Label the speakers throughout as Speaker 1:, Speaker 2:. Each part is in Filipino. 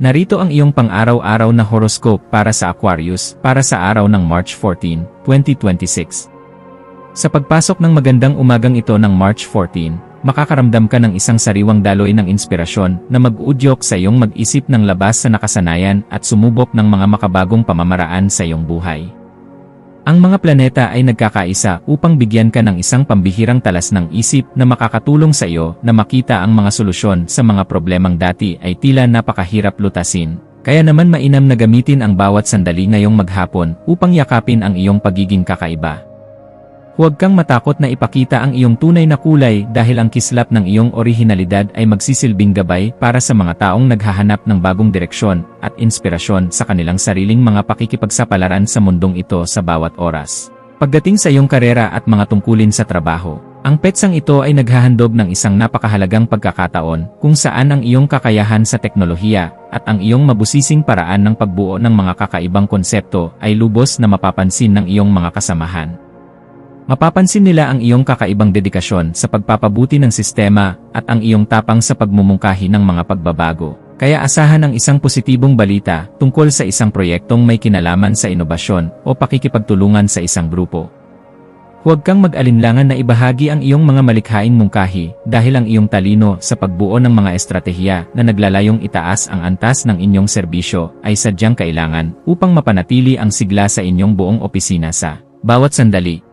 Speaker 1: Narito ang iyong pang-araw-araw na horoscope para sa Aquarius, para sa araw ng March 14, 2026. Sa pagpasok ng magandang umagang ito ng March 14, makakaramdam ka ng isang sariwang daloy ng inspirasyon na mag-uudyok sa iyong mag-isip ng labas sa nakasanayan at sumubok ng mga makabagong pamamaraan sa iyong buhay. Ang mga planeta ay nagkakaisa upang bigyan ka ng isang pambihirang talas ng isip na makakatulong sa iyo na makita ang mga solusyon sa mga problemang dati ay tila napakahirap lutasin. Kaya naman mainam na gamitin ang bawat sandali ngayong maghapon upang yakapin ang iyong pagiging kakaiba. Huwag kang matakot na ipakita ang iyong tunay na kulay dahil ang kislap ng iyong orihinalidad ay magsisilbing gabay para sa mga taong naghahanap ng bagong direksyon at inspirasyon sa kanilang sariling mga pakikipagsapalaran sa mundong ito sa bawat oras. Pagdating sa iyong karera at mga tungkulin sa trabaho, ang petsang ito ay naghahandog ng isang napakahalagang pagkakataon kung saan ang iyong kakayahan sa teknolohiya at ang iyong mabusising paraan ng pagbuo ng mga kakaibang konsepto ay lubos na mapapansin ng iyong mga kasamahan. Mapapansin nila ang iyong kakaibang dedikasyon sa pagpapabuti ng sistema at ang iyong tapang sa pagmumungkahi ng mga pagbabago. Kaya asahan ang isang positibong balita tungkol sa isang proyektong may kinalaman sa inobasyon o pakikipagtulungan sa isang grupo. Huwag kang mag-alinlangan na ibahagi ang iyong mga malikhaing mungkahi dahil ang iyong talino sa pagbuo ng mga estratehiya na naglalayong itaas ang antas ng inyong serbisyo ay sadyang kailangan upang mapanatili ang sigla sa inyong buong opisina sa bawat sandali.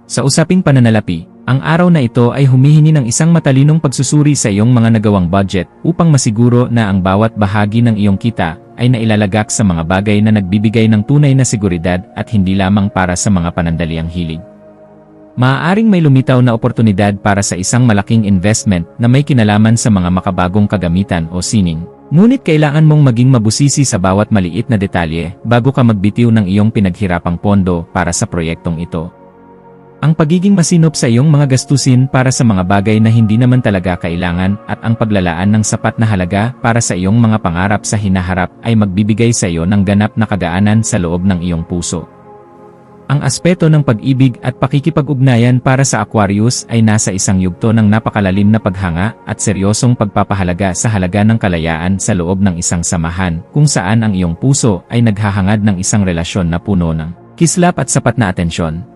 Speaker 1: Sa usaping pananalapi, ang araw na ito ay humihingi ng isang matalinong pagsusuri sa iyong mga nagawang budget upang masiguro na ang bawat bahagi ng iyong kita ay nailalagak sa mga bagay na nagbibigay ng tunay na seguridad at hindi lamang para sa mga panandaliang hilig. Maaaring may lumitaw na oportunidad para sa isang malaking investment na may kinalaman sa mga makabagong kagamitan o sining. Ngunit kailangan mong maging mabusisi sa bawat maliit na detalye bago ka magbitiw ng iyong pinaghirapang pondo para sa proyektong ito. Ang pagiging masinop sa iyong mga gastusin para sa mga bagay na hindi naman talaga kailangan at ang paglalaan ng sapat na halaga para sa iyong mga pangarap sa hinaharap ay magbibigay sa iyo ng ganap na kagaanan sa loob ng iyong puso. Ang aspeto ng pag-ibig at pakikipag-ugnayan para sa Aquarius ay nasa isang yugto ng napakalalim na paghanga at seryosong pagpapahalaga sa halaga ng kalayaan sa loob ng isang samahan kung saan ang iyong puso ay naghahangad ng isang relasyon na puno ng kislap at sapat na atensyon.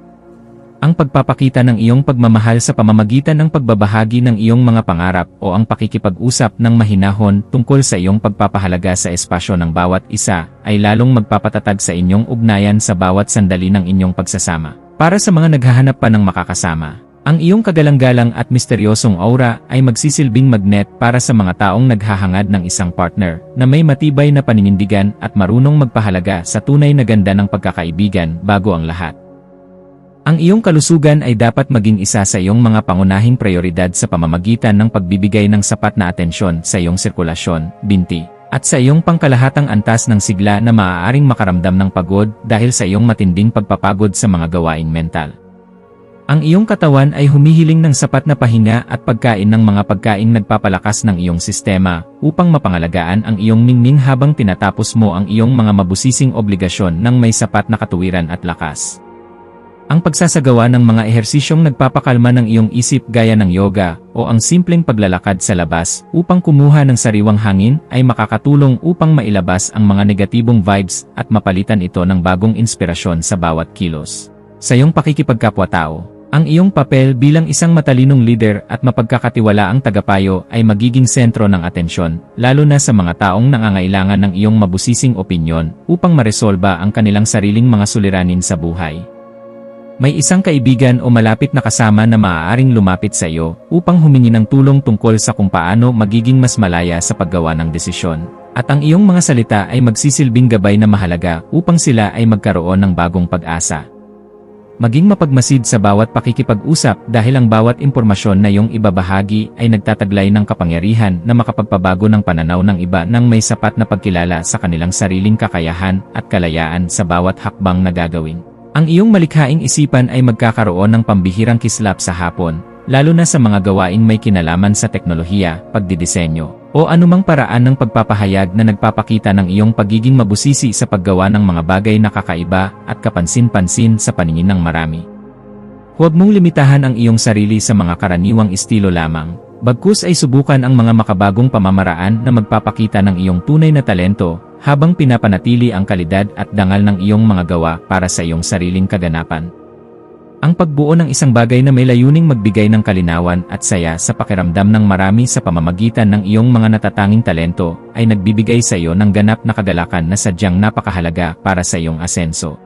Speaker 1: Ang pagpapakita ng iyong pagmamahal sa pamamagitan ng pagbabahagi ng iyong mga pangarap o ang pakikipag-usap ng mahinahon tungkol sa iyong pagpapahalaga sa espasyo ng bawat isa ay lalong magpapatatag sa inyong ugnayan sa bawat sandali ng inyong pagsasama. Para sa mga naghahanap pa ng makakasama, ang iyong kagalang-galang at misteryosong aura ay magsisilbing magnet para sa mga taong naghahangad ng isang partner na may matibay na paninindigan at marunong magpahalaga sa tunay na ganda ng pagkakaibigan bago ang lahat. Ang iyong kalusugan ay dapat maging isa sa iyong mga pangunahing prioridad sa pamamagitan ng pagbibigay ng sapat na atensyon sa iyong sirkulasyon, binti, at sa iyong pangkalahatang antas ng sigla na maaaring makaramdam ng pagod dahil sa iyong matinding pagpapagod sa mga gawaing mental. Ang iyong katawan ay humihiling ng sapat na pahinga at pagkain ng mga pagkaing nagpapalakas ng iyong sistema upang mapangalagaan ang iyong ningning habang tinatapos mo ang iyong mga mabusising obligasyon ng may sapat na katuwiran at lakas. Ang pagsasagawa ng mga ehersisyong nagpapakalma ng iyong isip gaya ng yoga o ang simpleng paglalakad sa labas upang kumuha ng sariwang hangin ay makakatulong upang mailabas ang mga negatibong vibes at mapalitan ito ng bagong inspirasyon sa bawat kilos. Sa iyong pakikipagkapwa-tao, ang iyong papel bilang isang matalinong leader at mapagkakatiwalaang tagapayo ay magiging sentro ng atensyon, lalo na sa mga taong nangangailangan ng iyong mabusising opinyon upang maresolba ang kanilang sariling mga suliranin sa buhay. May isang kaibigan o malapit na kasama na maaaring lumapit sa iyo upang humingi ng tulong tungkol sa kung paano magiging mas malaya sa paggawa ng desisyon. At ang iyong mga salita ay magsisilbing gabay na mahalaga upang sila ay magkaroon ng bagong pag-asa. Maging mapagmasid sa bawat pakikipag-usap dahil ang bawat impormasyon na iyong ibabahagi ay nagtataglay ng kapangyarihan na makapagpabago ng pananaw ng iba nang may sapat na pagkilala sa kanilang sariling kakayahan at kalayaan sa bawat hakbang na gagawin. Ang iyong malikhaing isipan ay magkakaroon ng pambihirang kislap sa hapon, lalo na sa mga gawaing may kinalaman sa teknolohiya, pagdidisenyo, o anumang paraan ng pagpapahayag na nagpapakita ng iyong pagiging mabusisi sa paggawa ng mga bagay na kakaiba at kapansin-pansin sa paningin ng marami. Huwag mong limitahan ang iyong sarili sa mga karaniwang estilo lamang, Bagkus ay subukan ang mga makabagong pamamaraan na magpapakita ng iyong tunay na talento, habang pinapanatili ang kalidad at dangal ng iyong mga gawa para sa iyong sariling kaganapan. Ang pagbuo ng isang bagay na may layuning magbigay ng kalinawan at saya sa pakiramdam ng marami sa pamamagitan ng iyong mga natatanging talento, ay nagbibigay sa iyo ng ganap na kagalakan na sadyang napakahalaga para sa iyong asenso.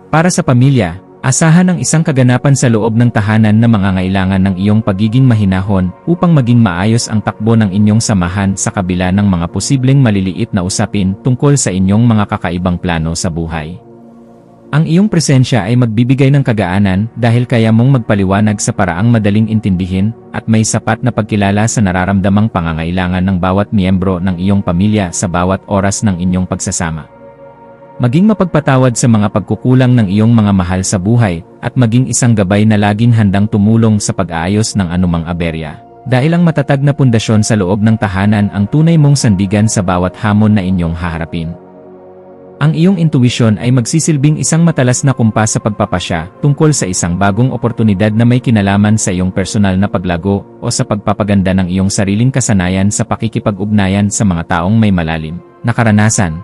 Speaker 1: Para sa pamilya, asahan ang isang kaganapan sa loob ng tahanan na mangangailangan ng iyong pagiging mahinahon upang maging maayos ang takbo ng inyong samahan sa kabila ng mga posibleng maliliit na usapin tungkol sa inyong mga kakaibang plano sa buhay. Ang iyong presensya ay magbibigay ng kagaanan dahil kaya mong magpaliwanag sa paraang madaling intindihin at may sapat na pagkilala sa nararamdamang pangangailangan ng bawat miyembro ng iyong pamilya sa bawat oras ng inyong pagsasama. Maging mapagpatawad sa mga pagkukulang ng iyong mga mahal sa buhay, at maging isang gabay na laging handang tumulong sa pag-aayos ng anumang aberya. Dahil ang matatag na pundasyon sa loob ng tahanan ang tunay mong sandigan sa bawat hamon na inyong haharapin. Ang iyong intuwisyon ay magsisilbing isang matalas na kumpas sa pagpapasya tungkol sa isang bagong oportunidad na may kinalaman sa iyong personal na paglago o sa pagpapaganda ng iyong sariling kasanayan sa pakikipag-ugnayan sa mga taong may malalim na karanasan.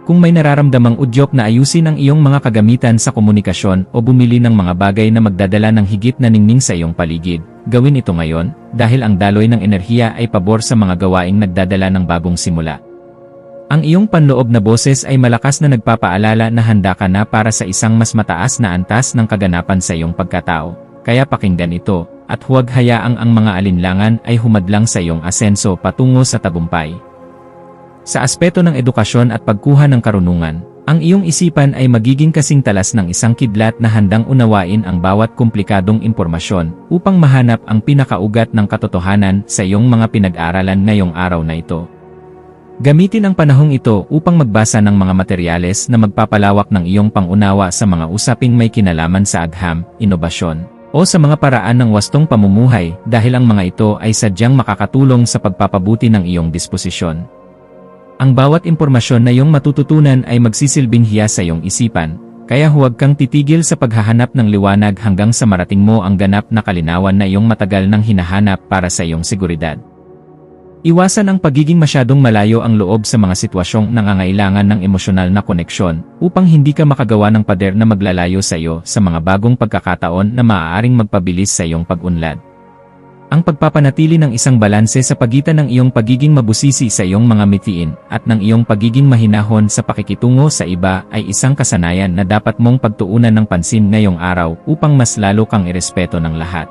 Speaker 1: Kung may nararamdamang udyok na ayusin ang iyong mga kagamitan sa komunikasyon o bumili ng mga bagay na magdadala ng higit na ningning sa iyong paligid, gawin ito ngayon, dahil ang daloy ng enerhiya ay pabor sa mga gawaing nagdadala ng bagong simula. Ang iyong panloob na boses ay malakas na nagpapaalala na handa ka na para sa isang mas mataas na antas ng kaganapan sa iyong pagkatao, kaya pakinggan ito, at huwag hayaang ang mga alinlangan ay humadlang sa iyong asenso patungo sa tagumpay. Sa aspeto ng edukasyon at pagkuha ng karunungan, ang iyong isipan ay magiging kasing talas ng isang kidlat na handang unawain ang bawat komplikadong impormasyon upang mahanap ang pinakaugat ng katotohanan sa iyong mga pinag-aralan ngayong araw na ito. Gamitin ang panahong ito upang magbasa ng mga materyales na magpapalawak ng iyong pangunawa sa mga usaping may kinalaman sa agham, inobasyon, o sa mga paraan ng wastong pamumuhay dahil ang mga ito ay sadyang makakatulong sa pagpapabuti ng iyong disposisyon. Ang bawat impormasyon na iyong matututunan ay magsisilbing hiya sa iyong isipan, kaya huwag kang titigil sa paghahanap ng liwanag hanggang sa marating mo ang ganap na kalinawan na iyong matagal nang hinahanap para sa iyong seguridad. Iwasan ang pagiging masyadong malayo ang loob sa mga sitwasyong nangangailangan ng emosyonal na koneksyon upang hindi ka makagawa ng pader na maglalayo sa iyo sa mga bagong pagkakataon na maaaring magpabilis sa iyong pag-unlad. Ang pagpapanatili ng isang balanse sa pagitan ng iyong pagiging mabusisi sa iyong mga mitiin at ng iyong pagiging mahinahon sa pakikitungo sa iba ay isang kasanayan na dapat mong pagtuunan ng pansin ngayong araw upang mas lalo kang irespeto ng lahat.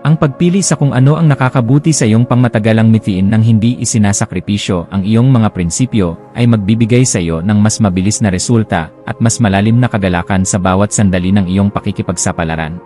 Speaker 1: Ang pagpili sa kung ano ang nakakabuti sa iyong pangmatagalang mitiin nang hindi isinasakripisyo ang iyong mga prinsipyo ay magbibigay sa iyo ng mas mabilis na resulta at mas malalim na kagalakan sa bawat sandali ng iyong pakikipagsapalaran.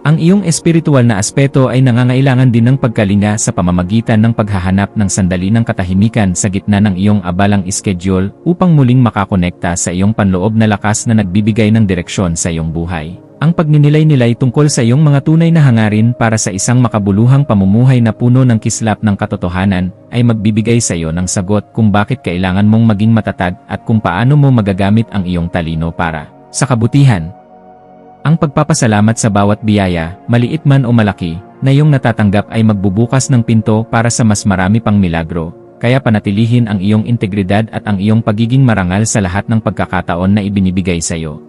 Speaker 1: Ang iyong espiritual na aspeto ay nangangailangan din ng pagkalinga sa pamamagitan ng paghahanap ng sandali ng katahimikan sa gitna ng iyong abalang schedule upang muling makakonekta sa iyong panloob na lakas na nagbibigay ng direksyon sa iyong buhay. Ang pagninilay-nilay tungkol sa iyong mga tunay na hangarin para sa isang makabuluhang pamumuhay na puno ng kislap ng katotohanan ay magbibigay sa iyo ng sagot kung bakit kailangan mong maging matatag at kung paano mo magagamit ang iyong talino para sa kabutihan. Ang pagpapasalamat sa bawat biyaya, maliit man o malaki, na iyong natatanggap ay magbubukas ng pinto para sa mas marami pang milagro, kaya panatilihin ang iyong integridad at ang iyong pagiging marangal sa lahat ng pagkakataon na ibinibigay sa iyo.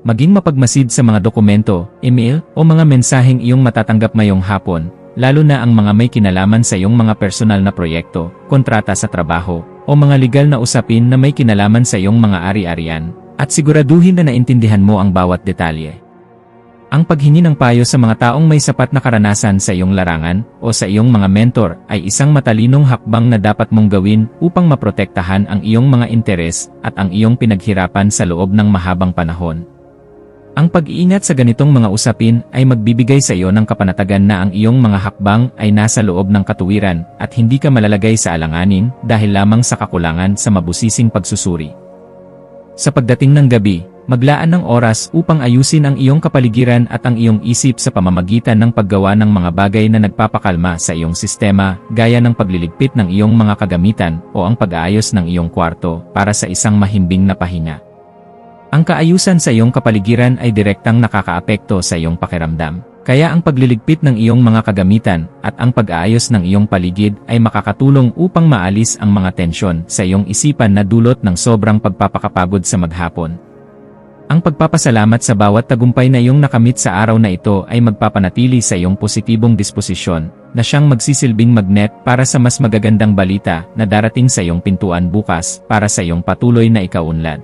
Speaker 1: Maging mapagmasid sa mga dokumento, email, o mga mensaheng iyong matatanggap ngayong hapon, lalo na ang mga may kinalaman sa iyong mga personal na proyekto, kontrata sa trabaho, o mga legal na usapin na may kinalaman sa iyong mga ari-arian. At siguraduhin na naintindihan mo ang bawat detalye. Ang paghingi ng payo sa mga taong may sapat na karanasan sa iyong larangan o sa iyong mga mentor ay isang matalinong hakbang na dapat mong gawin upang maprotektahan ang iyong mga interes at ang iyong pinaghirapan sa loob ng mahabang panahon. Ang pag-iingat sa ganitong mga usapin ay magbibigay sa iyo ng kapanatagan na ang iyong mga hakbang ay nasa loob ng katuwiran at hindi ka malalagay sa alanganin dahil lamang sa kakulangan sa mabusising pagsusuri. Sa pagdating ng gabi, maglaan ng oras upang ayusin ang iyong kapaligiran at ang iyong isip sa pamamagitan ng paggawa ng mga bagay na nagpapakalma sa iyong sistema, gaya ng pagliligpit ng iyong mga kagamitan o ang pag-aayos ng iyong kwarto para sa isang mahimbing na pahinga. Ang kaayusan sa iyong kapaligiran ay direktang nakakaapekto sa iyong pakiramdam, Kaya ang pagliligpit ng iyong mga kagamitan at ang pag-aayos ng iyong paligid ay makakatulong upang maalis ang mga tensyon sa iyong isipan na dulot ng sobrang pagpapakapagod sa maghapon. Ang pagpapasalamat sa bawat tagumpay na iyong nakamit sa araw na ito ay magpapanatili sa iyong positibong disposisyon na siyang magsisilbing magnet para sa mas magagandang balita na darating sa iyong pintuan bukas para sa iyong patuloy na ikaunlad.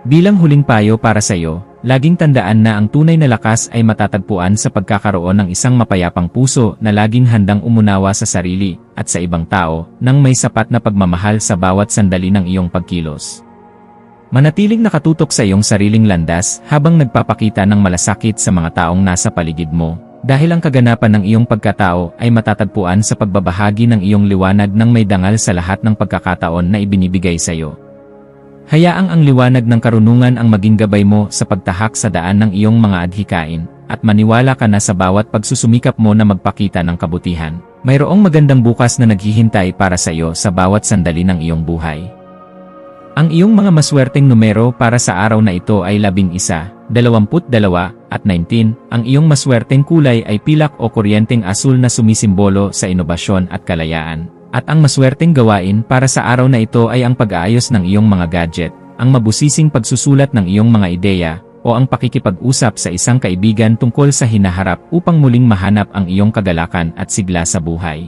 Speaker 1: Bilang huling payo para sa iyo, laging tandaan na ang tunay na lakas ay matatagpuan sa pagkakaroon ng isang mapayapang puso na laging handang umunawa sa sarili at sa ibang tao nang may sapat na pagmamahal sa bawat sandali ng iyong pagkilos. Manatiling nakatutok sa iyong sariling landas habang nagpapakita ng malasakit sa mga taong nasa paligid mo, dahil ang kaganapan ng iyong pagkatao ay matatagpuan sa pagbabahagi ng iyong liwanag ng may dangal sa lahat ng pagkakataon na ibinibigay sa iyo. Hayaang ang liwanag ng karunungan ang maging gabay mo sa pagtahak sa daan ng iyong mga adhikain, at maniwala ka na sa bawat pagsusumikap mo na magpakita ng kabutihan, mayroong magandang bukas na naghihintay para sa iyo sa bawat sandali ng iyong buhay. Ang iyong mga maswerteng numero para sa araw na ito ay 11, 22, at 19. Ang iyong maswerteng kulay ay pilak o kuryenteng asul na sumisimbolo sa inobasyon at kalayaan. At ang maswerteng gawain para sa araw na ito ay ang pag-aayos ng iyong mga gadget, ang mabusising pagsusulat ng iyong mga ideya, o ang pakikipag-usap sa isang kaibigan tungkol sa hinaharap upang muling mahanap ang iyong kagalakan at sigla sa buhay.